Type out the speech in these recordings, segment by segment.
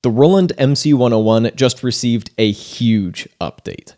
The Roland MC-101 just received a huge update.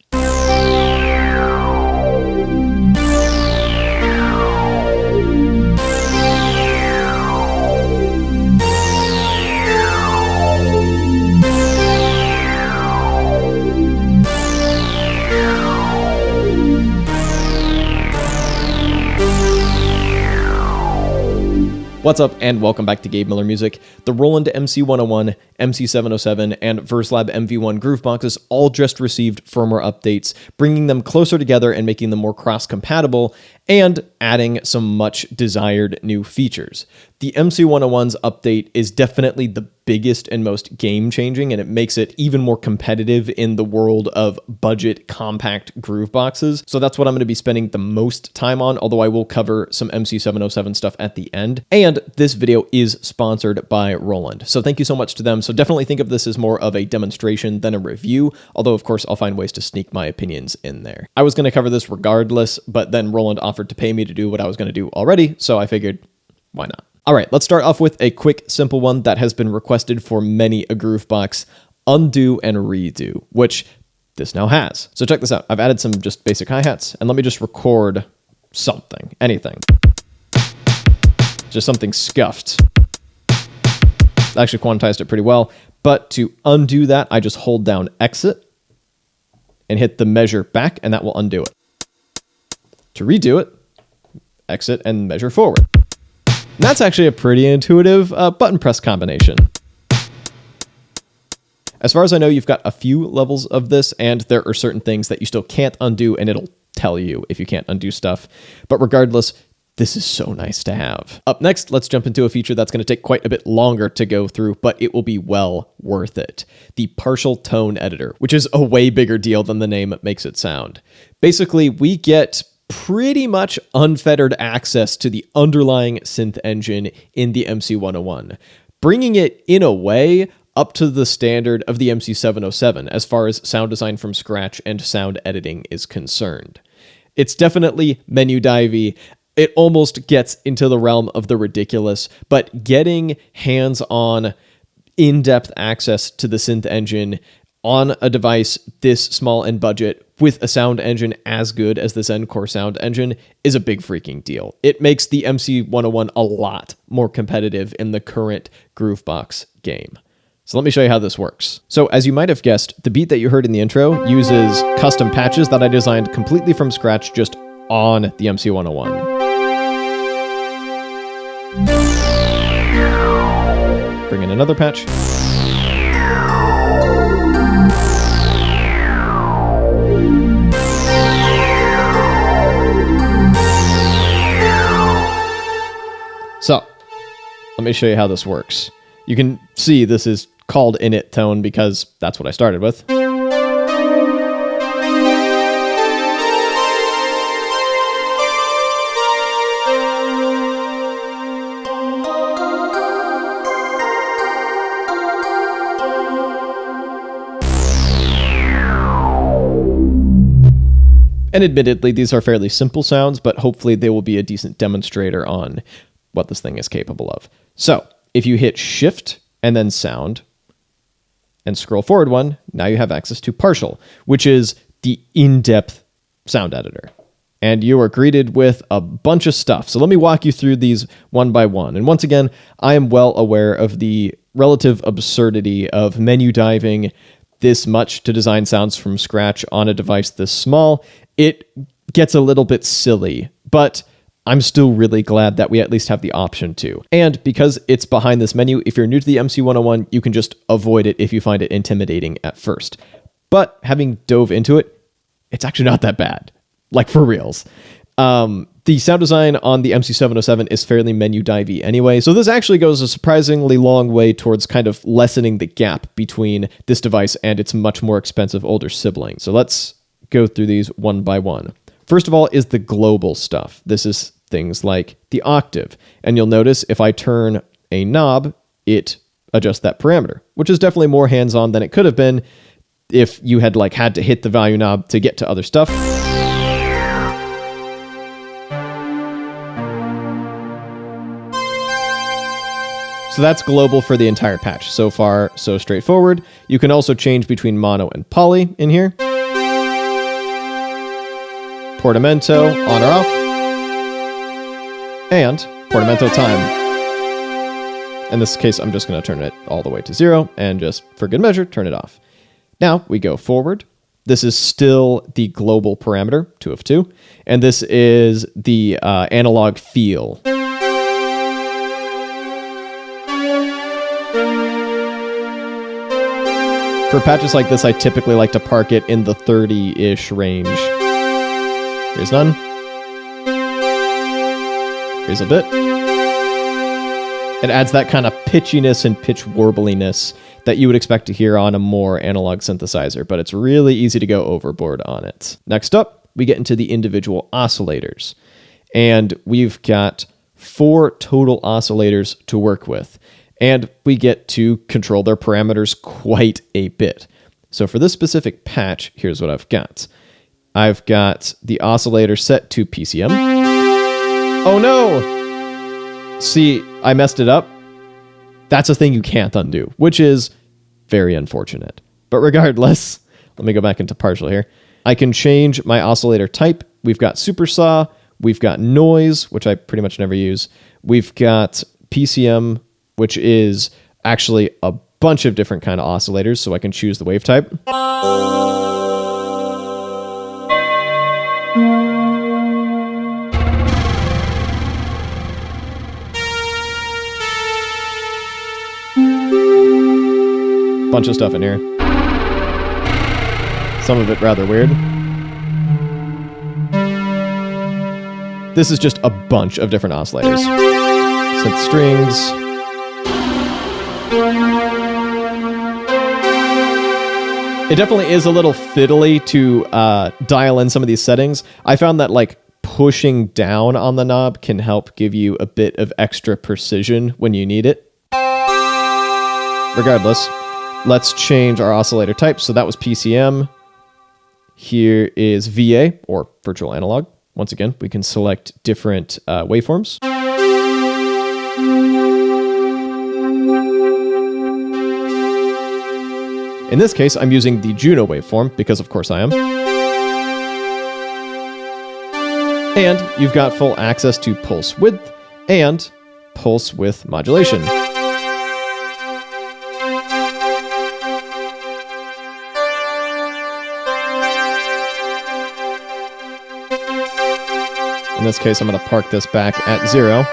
What's up, and welcome back to Gabe Miller Music. The Roland MC-101, MC-707, and VerseLab MV1 grooveboxes all just received firmware updates, bringing them closer together and making them more cross-compatible, and adding some much-desired new features. The MC-101's update is definitely the biggest and most game-changing, and it makes it even more competitive in the world of budget, compact grooveboxes. So that's what I'm going to be spending the most time on, although I will cover some MC-707 stuff at the end. And this video is sponsored by Roland, so thank you so much to them. So definitely think of this as more of a demonstration than a review, although of course I'll find ways to sneak my opinions in there. I was going to cover this regardless, but then Roland offered to pay me to do what I was going to do already, so I figured, why not? All right, let's start off with a quick, simple one that has been requested for many a groovebox: undo and redo, which this now has. So check this out. I've added some just basic hi-hats, and let me just record something, anything. Just something scuffed. Actually quantized it pretty well, but to undo that, I just hold down exit and hit the measure back, and that will undo it. To redo it, exit and measure forward. And that's actually a pretty intuitive button press combination. As far as I know, you've got a few levels of this, and there are certain things that you still can't undo, and it'll tell you if you can't undo stuff. But regardless, this is so nice to have. Up next, let's jump into a feature that's going to take quite a bit longer to go through, but it will be well worth it. The partial tone editor, which is a way bigger deal than the name makes it sound. Basically, we get pretty much unfettered access to the underlying synth engine in the MC-101, bringing it, in a way, up to the standard of the MC-707 as far as sound design from scratch and sound editing is concerned. It's definitely menu divey. It almost gets into the realm of the ridiculous, but getting hands-on, in-depth access to the synth engine on a device this small and budget with a sound engine as good as this Encore sound engine is a big freaking deal. It makes the MC-101 a lot more competitive in the current groovebox game. So let me show you how this works. So as you might have guessed, the beat that you heard in the intro uses custom patches that I designed completely from scratch just on the MC-101. Bring in another patch. So, let me show you how this works. You can see this is called init tone because that's what I started with. And admittedly, these are fairly simple sounds, but hopefully they will be a decent demonstrator on what this thing is capable of. So if you hit shift and then sound and scroll forward one, now you have access to partial, which is the in-depth sound editor. And you are greeted with a bunch of stuff. So let me walk you through these one by one. And once again, I am well aware of the relative absurdity of menu diving this much to design sounds from scratch on a device this small. It gets a little bit silly, but I'm still really glad that we at least have the option to. And because it's behind this menu, if you're new to the MC-101, you can just avoid it if you find it intimidating at first. But having dove into it, it's actually not that bad. Like, for reals. The sound design on the MC-707 is fairly menu divey anyway, so this actually goes a surprisingly long way towards kind of lessening the gap between this device and its much more expensive older sibling. So let's go through these one by one. First of all is the global stuff. This is things like the octave. And you'll notice if I turn a knob, it adjusts that parameter, which is definitely more hands-on than it could have been if you had had to hit the value knob to get to other stuff. So So that's global for the entire patch. So far, so straightforward. You can also change between mono and poly in here. Portamento, on or off. And portamento time. In this case, I'm just going to turn it all the way to 0 and just, for good measure, turn it off. Now we go forward. This is still the global parameter, 2 of 2. And this is the analog feel. For patches like this, I typically like to park it in the 30-ish range. Here's none. Here's a bit. It adds that kind of pitchiness and pitch warbliness that you would expect to hear on a more analog synthesizer, but it's really easy to go overboard on it. Next up, we get into the individual oscillators. And we've got 4 total oscillators to work with. And we get to control their parameters quite a bit. So for this specific patch, here's what I've got. I've got the oscillator set to PCM. Oh no! See, I messed it up. That's a thing you can't undo, which is very unfortunate. But regardless, let me go back into partial here. I can change my oscillator type. We've got supersaw. We've got noise, which I pretty much never use. We've got PCM, which is actually a bunch of different kind of oscillators, so I can choose the wave type. Bunch of stuff in here. Some of it rather weird. This is just a bunch of different oscillators. Synth strings. It definitely is a little fiddly to dial in some of these settings. I found that like pushing down on the knob can help give you a bit of extra precision when you need it. Regardless, let's change our oscillator type. So that was PCM. Here is VA, or virtual analog. Once again, we can select different waveforms. In this case, I'm using the Juno waveform, because of course I am. And you've got full access to pulse width and pulse width modulation. In this case, I'm going to park this back at 0.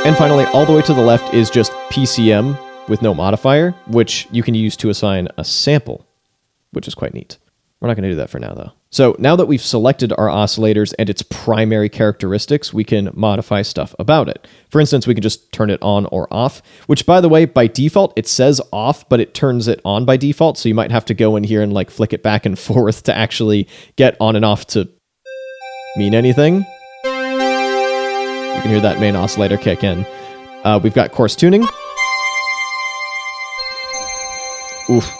And finally, all the way to the left is just PCM with no modifier, which you can use to assign a sample, which is quite neat. We're not going to do that for now, though. So now that we've selected our oscillators and its primary characteristics, we can modify stuff about it. For instance, we can just turn it on or off, which, by the way, by default, it says off, but it turns it on by default, so you might have to go in here and like flick it back and forth to actually get on and off to mean anything. You can hear that main oscillator kick in. We've got coarse tuning. Oof.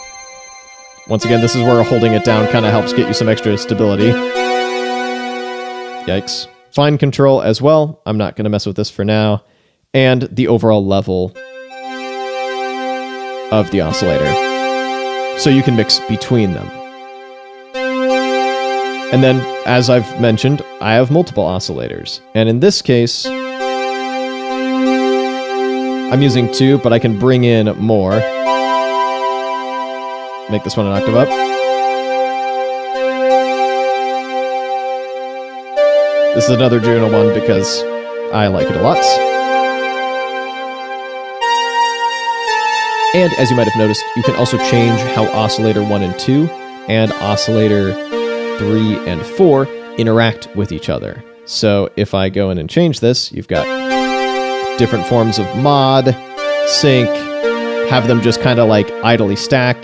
Once again, this is where holding it down kind of helps get you some extra stability. Yikes. Fine control as well. I'm not going to mess with this for now. And the overall level of the oscillator. So you can mix between them. And then, as I've mentioned, I have multiple oscillators. And in this case, I'm using 2, but I can bring in more. Make this one an octave up. This is another Juno one because I like it a lot. And as you might have noticed, you can also change how oscillator 1 and 2 and oscillator 3 and 4 interact with each other. So if I go in and change this, you've got different forms of mod, sync, have them just kind of like idly stack,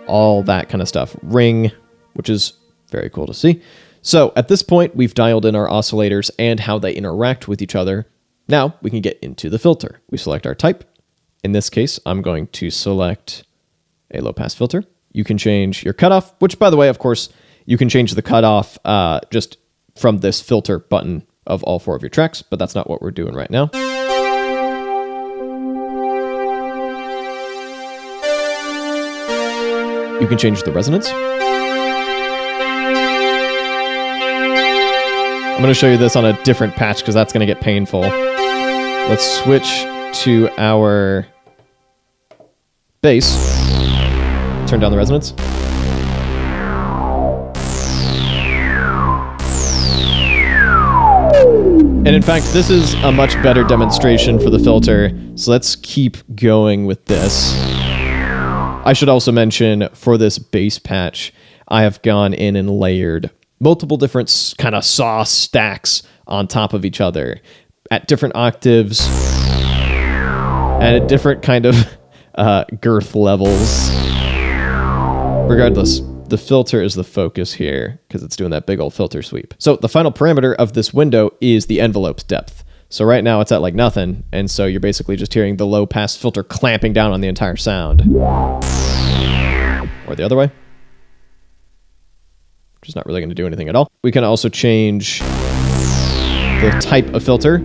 all that kind of stuff. Ring, which is very cool to see. So at this point, we've dialed in our oscillators and how they interact with each other. Now we can get into the filter. We select our type. In this case, I'm going to select a low-pass filter. you can change your cutoff, which, by the way, of course, you can change the cutoff just from this filter button of all 4 of your tracks, but that's not what we're doing right now. You can change the resonance. I'm going to show you this on a different patch because that's going to get painful. Let's switch to our bass. Turn down the resonance. And in fact, this is a much better demonstration for the filter, so let's keep going with this. I should also mention, for this bass patch, I have gone in and layered multiple different kind of saw stacks on top of each other at different octaves and at different kind of girth levels. Regardless, the filter is the focus here because it's doing that big old filter sweep. So the final parameter of this window is the envelope depth. So right now it's at like nothing, and so you're basically just hearing the low pass filter clamping down on the entire sound. Or the other way. Which is not really going to do anything at all. We can also change the type of filter.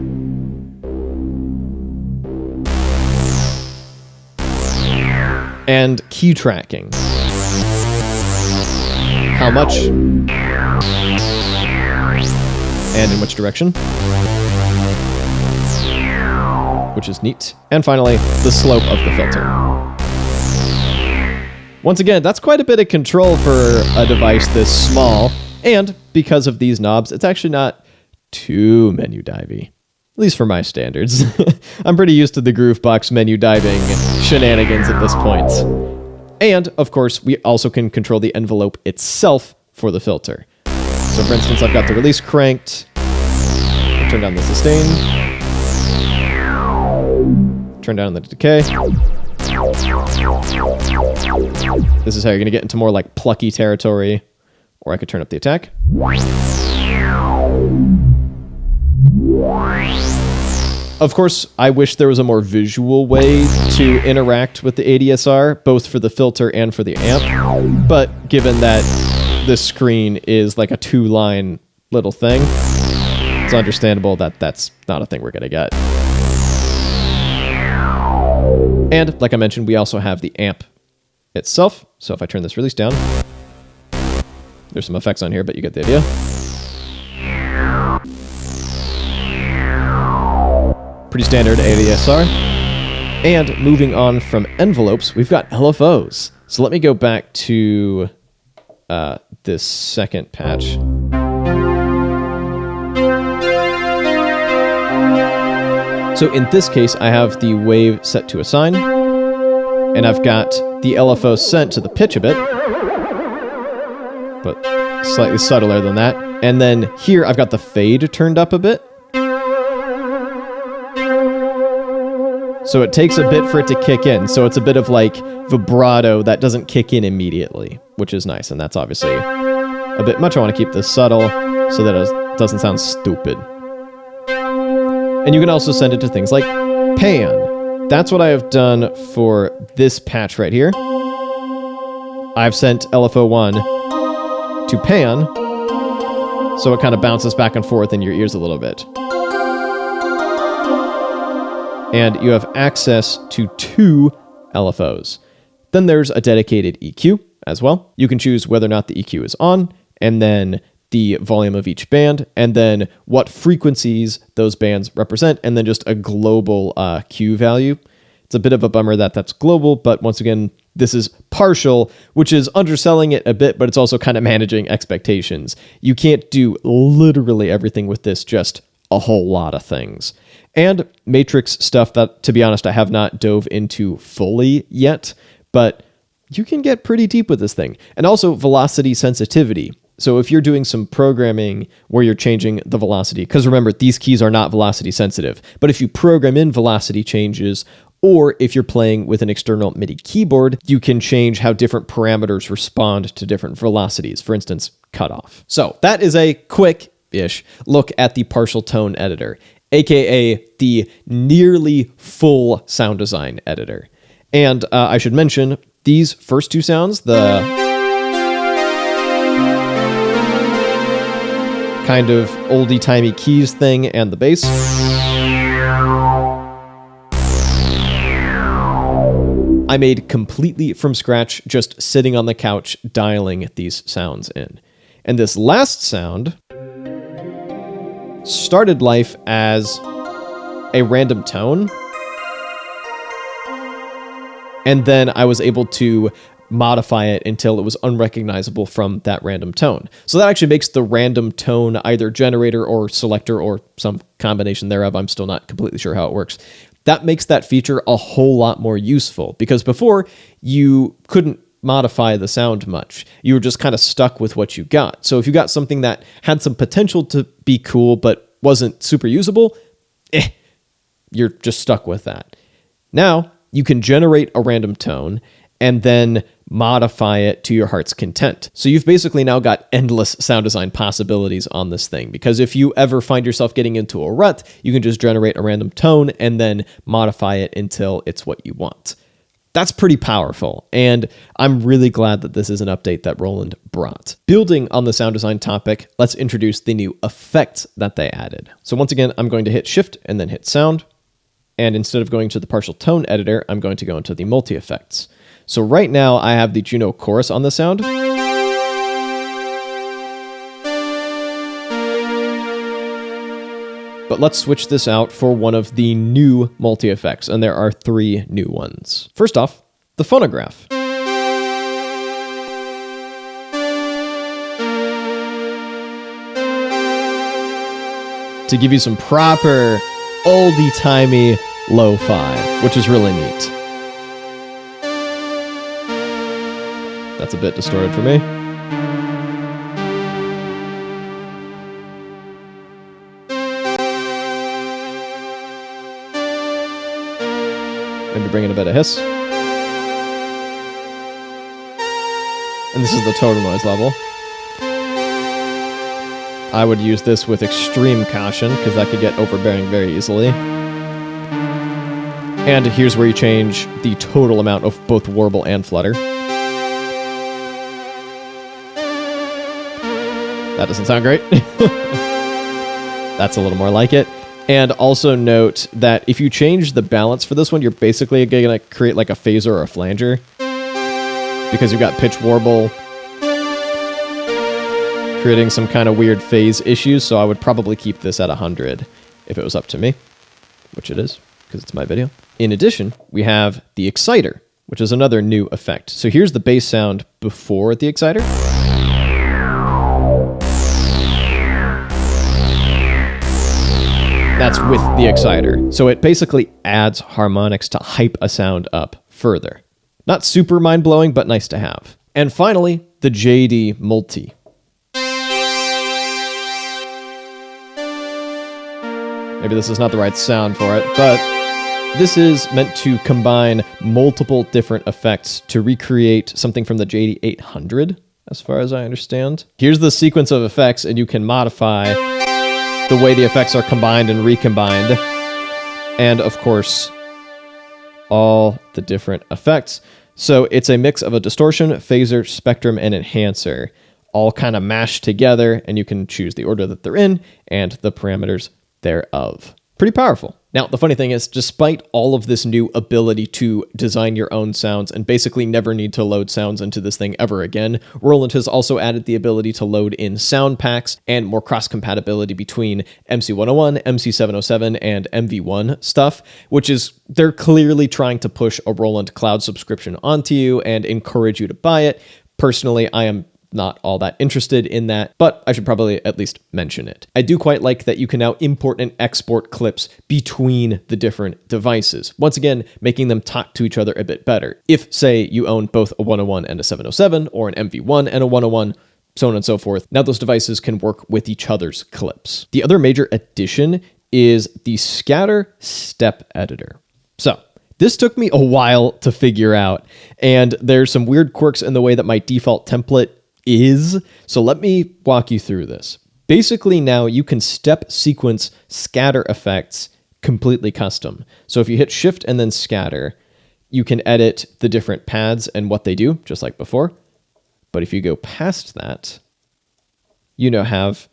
And key tracking. How much and in which direction, which is neat. And finally, the slope of the filter. Once again, that's quite a bit of control for a device this small, and because of these knobs, it's actually not too menu divey, at least for my standards. I'm pretty used to the groovebox menu diving shenanigans at this point. And, of course, we also can control the envelope itself for the filter. So, for instance, I've got the release cranked. I'll turn down the sustain. Turn down the decay. This is how you're going to get into more like plucky territory. Or I could turn up the attack. Of course, I wish there was a more visual way to interact with the ADSR, both for the filter and for the amp. But given that this screen is like a 2-line little thing, it's understandable that that's not a thing we're going to get. And like I mentioned, we also have the amp itself. So if I turn this release down, there's some effects on here, but you get the idea. Pretty standard ADSR. And moving on from envelopes, we've got LFOs. So let me go back to this second patch. So in this case, I have the wave set to a sine, and I've got the LFO sent to the pitch a bit, but slightly subtler than that. And then here I've got the fade turned up a bit. So it takes a bit for it to kick in. So it's a bit of like vibrato that doesn't kick in immediately, which is nice. And that's obviously a bit much. I want to keep this subtle so that it doesn't sound stupid. And you can also send it to things like pan. That's what I have done for this patch right here. I've sent LFO1 to pan, so it kind of bounces back and forth in your ears a little bit. And you have access to 2 LFOs. Then there's a dedicated EQ as well. You can choose whether or not the EQ is on, and then the volume of each band, and then what frequencies those bands represent, and then just a global Q value. It's a bit of a bummer that that's global, but once again, this is partial, which is underselling it a bit, but it's also kind of managing expectations. You can't do literally everything with this, just a whole lot of things. And matrix stuff that, to be honest, I have not dove into fully yet, but you can get pretty deep with this thing. And also velocity sensitivity. So if you're doing some programming where you're changing the velocity, because remember, these keys are not velocity sensitive, but if you program in velocity changes, or if you're playing with an external MIDI keyboard, you can change how different parameters respond to different velocities, for instance, cutoff. So that is a quick-ish look at the partial tone editor, aka the nearly full sound design editor. And I should mention, These first two sounds, the kind of oldie-timey keys thing and the bass, I made completely from scratch, just sitting on the couch, dialing these sounds in. And this last sound started life as a random tone, and then I was able to modify it until it was unrecognizable from that random tone. So that actually makes the random tone either generator or selector or some combination thereof. I'm still not completely sure how it works. That makes that feature a whole lot more useful, because before you couldn't modify the sound much. You were just kind of stuck with what you got. So if you got something that had some potential to be cool but wasn't super usable, you're just stuck with that. Now you can generate a random tone and then modify it to your heart's content. So you've basically now got endless sound design possibilities on this thing, because if you ever find yourself getting into a rut, you can just generate a random tone and then modify it until it's what you want. That's pretty powerful, and I'm really glad that this is an update that Roland brought. Building on the sound design topic, let's introduce the new effects that they added. So once again, I'm going to hit Shift and then hit Sound, and instead of going to the partial tone editor, I'm going to go into the multi-effects. So right now I have the Juno chorus on the sound. But let's switch this out for one of the new multi-effects, and there are 3 new ones. First off, the phonograph. To give you some proper oldie-timey lo-fi, which is really neat. That's a bit distorted for me. Maybe bring in a bit of hiss. And this is the total noise level. I would use this with extreme caution, because that could get overbearing very easily. And here's where you change the total amount of both warble and flutter. That doesn't sound great. That's a little more like it. And also note that if you change the balance for this one, you're basically going to create like a phaser or a flanger, because you've got pitch warble creating some kind of weird phase issues. So I would probably keep this at 100 if it was up to me, which it is, because it's my video. In addition, we have the exciter, which is another new effect. So here's the bass sound before the exciter. That's with the exciter. So it basically adds harmonics to hype a sound up further. Not super mind-blowing, but nice to have. And finally, the JD Multi. Maybe this is not the right sound for it, but this is meant to combine multiple different effects to recreate something from the JD 800, as far as I understand. Here's the sequence of effects, and you can modify the way the effects are combined and recombined. And of course, all the different effects. So it's a mix of a distortion, phaser, spectrum, and enhancer, all kind of mashed together, and you can choose the order that they're in and the parameters thereof. Pretty powerful. Now, the funny thing is, despite all of this new ability to design your own sounds and basically never need to load sounds into this thing ever again, Roland has also added the ability to load in sound packs and more cross-compatibility between MC-101, MC-707, and MV1 stuff, which is, they're clearly trying to push a Roland cloud subscription onto you and encourage you to buy it. Personally, I am not all that interested in that, but I should probably at least mention it. I do quite like that you can now import and export clips between the different devices, once again making them talk to each other a bit better. If, say, you own both a 101 and a 707, or an MV1 and a 101, so on and so forth, now those devices can work with each other's clips. The other major addition is the scatter step editor. So this took me a while to figure out, and there's some weird quirks in the way that my default template is. So let me walk you through this. Basically, now you can step sequence scatter effects completely custom. So if you hit Shift and then Scatter, you can edit the different pads and what they do, just like before. But if you go past that, you now have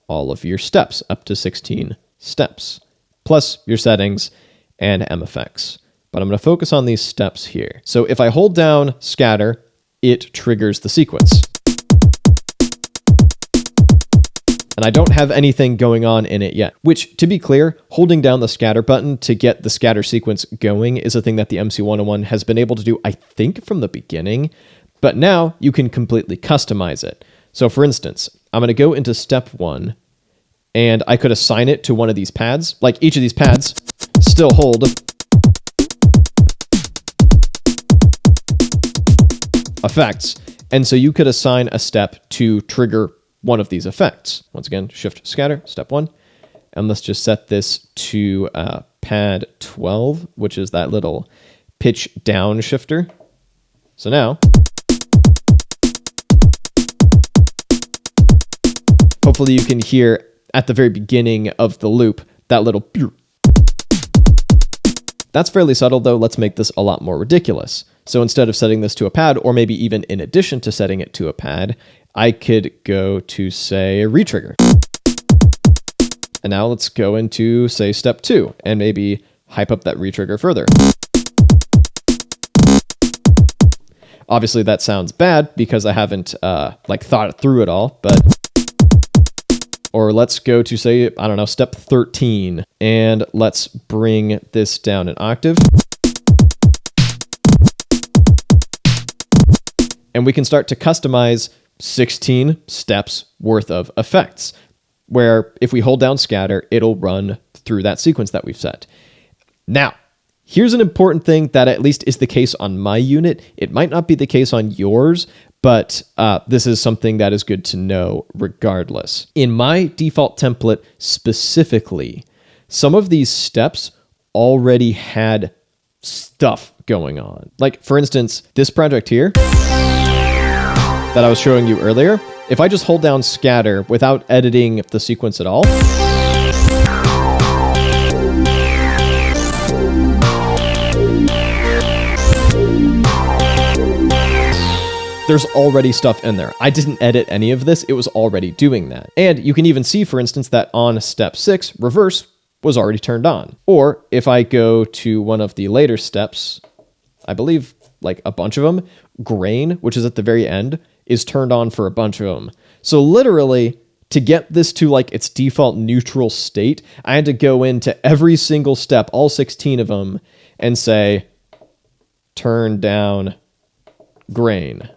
all of your steps, up to 16 steps, plus your settings and MFX. But I'm going to focus on these steps here. So if I hold down scatter, it triggers the sequence. And I don't have anything going on in it yet, which, to be clear, holding down the scatter button to get the scatter sequence going is a thing that the MC-101 has been able to do, I think, from the beginning. But now you can completely customize it. So for instance, I'm going to go into step 1, and I could assign it to one of these pads. Like each of these pads still hold effects. And so you could assign a step to trigger one of these effects. Once again, shift scatter, step 1. And let's just set this to pad 12, which is that little pitch down shifter. So now, hopefully you can hear at the very beginning of the loop, that little pew. That's fairly subtle though. Let's make this a lot more ridiculous. So instead of setting this to a pad, or maybe even in addition to setting it to a pad, I could go to, say, a retrigger. And now let's go into, say, step 2, and maybe hype up that retrigger further. Obviously, that sounds bad because I haven't thought it through at all, but... Or let's go to, say, I don't know, step 13, and let's bring this down an octave. And we can start to customize 16 steps worth of effects, where if we hold down scatter, it'll run through that sequence that we've set. Now, here's an important thing that at least is the case on my unit. It might not be the case on yours, but this is something that is good to know regardless. In my default template specifically, some of these steps already had stuff going on. Like, for instance, this project here that I was showing you earlier, if I just hold down scatter without editing the sequence at all, there's already stuff in there. I didn't edit any of this. It was already doing that. And you can even see, for instance, that on step 6, reverse was already turned on. Or if I go to one of the later steps, I believe like a bunch of them, grain, which is at the very end, is turned on for a bunch of them. So literally, to get this to like its default neutral state, I had to go into every single step, all 16 of them, and say, turn down grain.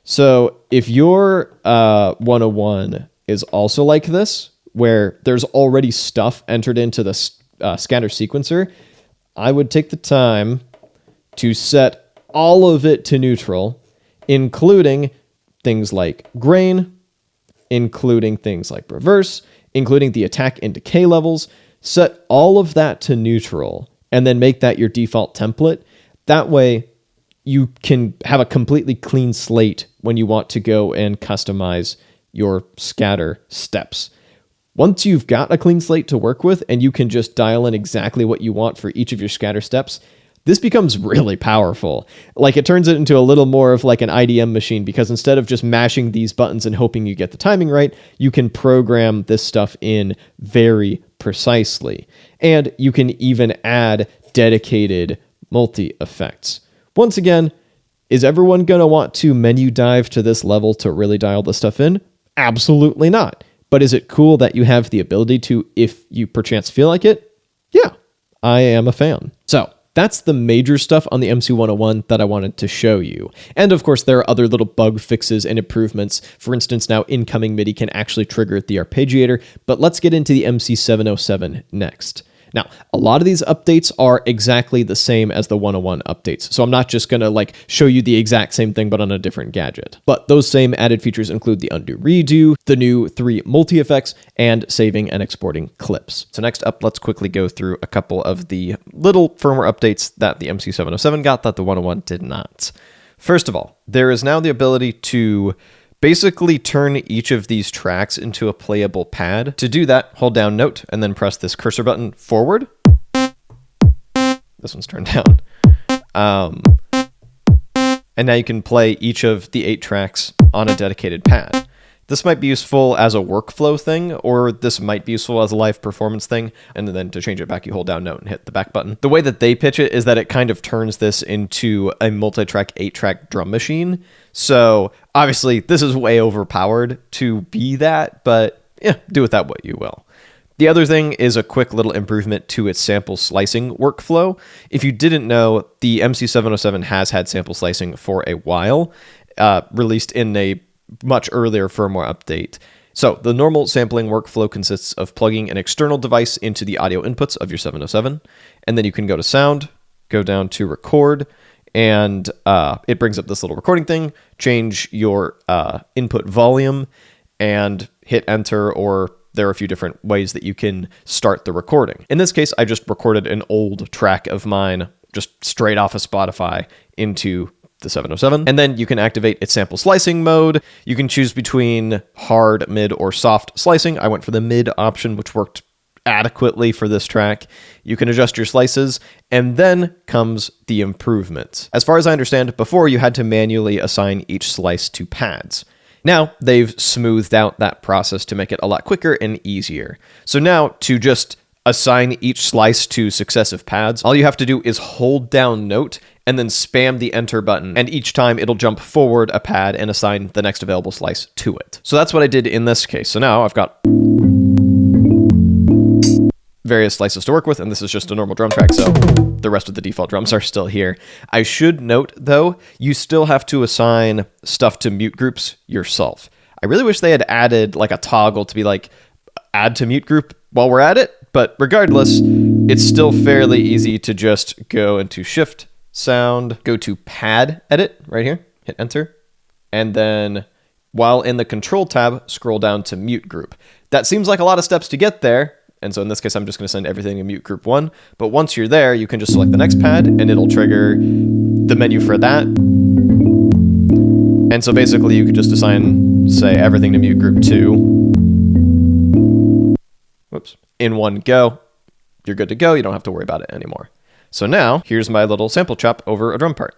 So if your 101 is also like this, where there's already stuff entered into the scatter sequencer, I would take the time to set all of it to neutral, including things like grain, including things like reverse, including the attack and decay levels. Set all of that to neutral and then make that your default template. That way you can have a completely clean slate when you want to go and customize your scatter steps. Once you've got a clean slate to work with and you can just dial in exactly what you want for each of your scatter steps, this becomes really powerful. Like, it turns it into a little more of like an IDM machine, because instead of just mashing these buttons and hoping you get the timing right, you can program this stuff in very precisely. And you can even add dedicated multi-effects. Once again, is everyone going to want to menu dive to this level to really dial this stuff in? Absolutely not. But is it cool that you have the ability to, if you perchance feel like it? Yeah, I am a fan. So that's the major stuff on the MC-101 that I wanted to show you. And of course, there are other little bug fixes and improvements. For instance, now incoming MIDI can actually trigger the arpeggiator, but let's get into the MC-707 next. Now, a lot of these updates are exactly the same as the 101 updates, so I'm not just going to like show you the exact same thing but on a different gadget. But those same added features include the undo redo, the new 3 multi-effects, and saving and exporting clips. So next up, let's quickly go through a couple of the little firmware updates that the MC-707 got that the 101 did not. First of all, there is now the ability to basically turn each of these tracks into a playable pad. To do that, hold down Note and then press this cursor button forward. This one's turned down. And now you can play each of the 8 tracks on a dedicated pad. This might be useful as a workflow thing, or this might be useful as a live performance thing, and then to change it back, you hold down Note and hit the back button. The way that they pitch it is that it kind of turns this into a multi-track 8-track drum machine. So obviously this is way overpowered to be that, but yeah, do with that what you will. The other thing is a quick little improvement to its sample slicing workflow. If you didn't know, the MC-707 has had sample slicing for a while, released in a much earlier firmware update. So the normal sampling workflow consists of plugging an external device into the audio inputs of your 707, and then you can go to sound, go down to record, and it brings up this little recording thing, change your input volume, and hit enter, or there are a few different ways that you can start the recording. In this case, I just recorded an old track of mine just straight off of Spotify into the 707. And then you can activate its sample slicing mode. You can choose between hard, mid, or soft slicing. I went for the mid option, which worked adequately for this track. You can adjust your slices, and then comes the improvements. As far as I understand, before you had to manually assign each slice to pads. Now, they've smoothed out that process to make it a lot quicker and easier. So now, to just assign each slice to successive pads, all you have to do is hold down Note and then spam the enter button, and each time it'll jump forward a pad and assign the next available slice to it. So that's what I did in this case. So now I've got various slices to work with, and this is just a normal drum track, so the rest of the default drums are still here. I should note, though, you still have to assign stuff to mute groups yourself. I really wish they had added like a toggle to be like, add to mute group while we're at it, but regardless, it's still fairly easy to just go into Shift, Sound, go to Pad Edit right here, hit Enter, and then while in the Control tab, scroll down to Mute Group. That seems like a lot of steps to get there, and so in this case, I'm just going to send everything to Mute Group 1, but once you're there, you can just select the next pad, and it'll trigger the menu for that. And so basically, you could just assign, say, everything to Mute Group 2. Whoops. In one go, you're good to go. You don't have to worry about it anymore. So now, here's my little sample chop over a drum part.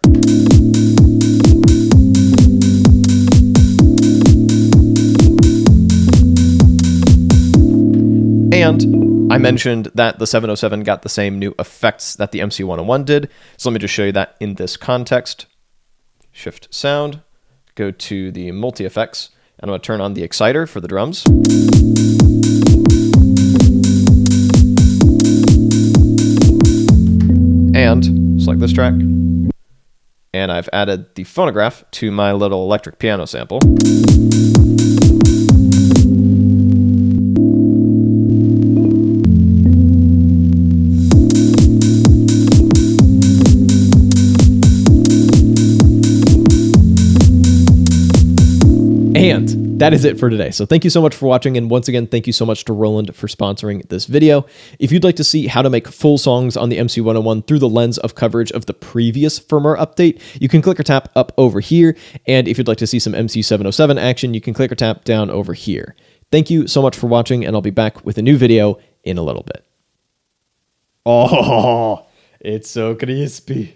And I mentioned that the 707 got the same new effects that the MC-101 did. So let me just show you that in this context. Shift Sound, go to the multi-effects, and I'm going to turn on the exciter for the drums. And select this track. And I've added the phonograph to my little electric piano sample. And that is it for today. So thank you so much for watching. And once again, thank you so much to Roland for sponsoring this video. If you'd like to see how to make full songs on the MC-101 through the lens of coverage of the previous firmware update, you can click or tap up over here. And if you'd like to see some MC-707 action, you can click or tap down over here. Thank you so much for watching, and I'll be back with a new video in a little bit. Oh, it's so crispy.